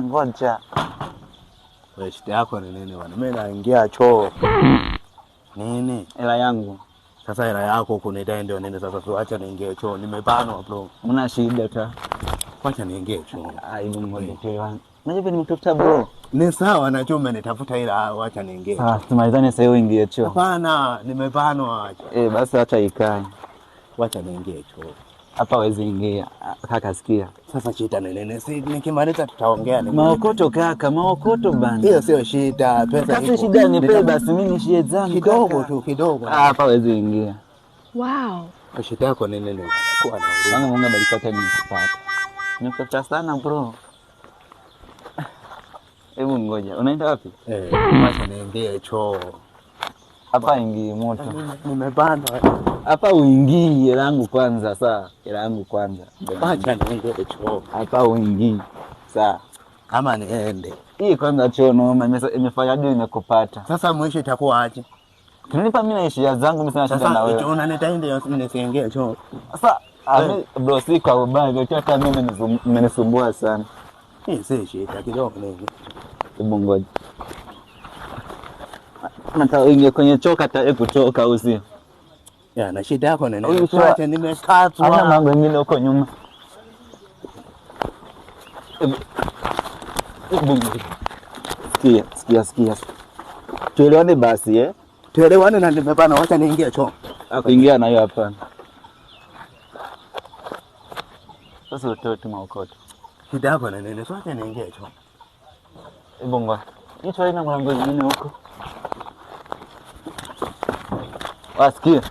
Ngoja. Wewe shida yako ni nini bwana? Mimi naingia choo. Nini? Hela yangu. Sasa hela yako kuniita ndio nini sasa tuacha niingie choo. Nimebanwa bro. Una shida ta. Acha niingie choo. Hebu ngoja tu. Unajua nimetafuta bro. Ni sawa na choo umenitafuta ila acha niingie choo. Ah, tumalizane sasa hiyo ingie choo. Hapana, nimebanwa acha. Basi acha ikae. Acha niingie choo. Hapa hawezi ingia. Kaka sikia. Sasa shida ni nini? Si nikimaliza tutaongea ni. Maokoto kaka, maokoto bana. Hiyo sio shida, pesa iko. Sasa shida ni pesa basi mimi ni shida zangu kidogo tu kidogo. Hapa hawezi ingia. Wow. Shida yako ni nini? Kuwa na huruma. Sana Mungu abariki nikupata. Nikupata sana bro. Hebu ngoja. Unaenda wapi? Acha niingie choo. Hapa ingie moto. Nimebanwa. Hapa uingie langu kwanza saa. Hela yangu kwanza. Acha niingie choo. Hapa uingie. Saa. Kama niende. Hii kwanza choo noma imefanya hadi nimekupata. Sasa mwisho itakuwa aje? Tunanipa mimi na heshima zangu mimi sina shida na wewe. Sasa unanita ndio nisiingie choo. Sasa bro si kwa ubaya ndio hata mimi umenisumbua sana. Hii si shida kidogo nini. Hebu ngoja. Nataka uingie kwenye choo kata kutoka usio. Na shida yako ni nini? Acha nimekatwa. Hana mambo mengine huko nyuma. Sikia. Tuelewane basi Tuelewane na nimebana wacha niingie choo. Kuingia na hiyo hapana. Sasa utoe tu maokoto. Shida yako ni nini? Wacha niingie choo. Hebu ngoja. Ni choo ina mlango mwingine huko. Wasikia.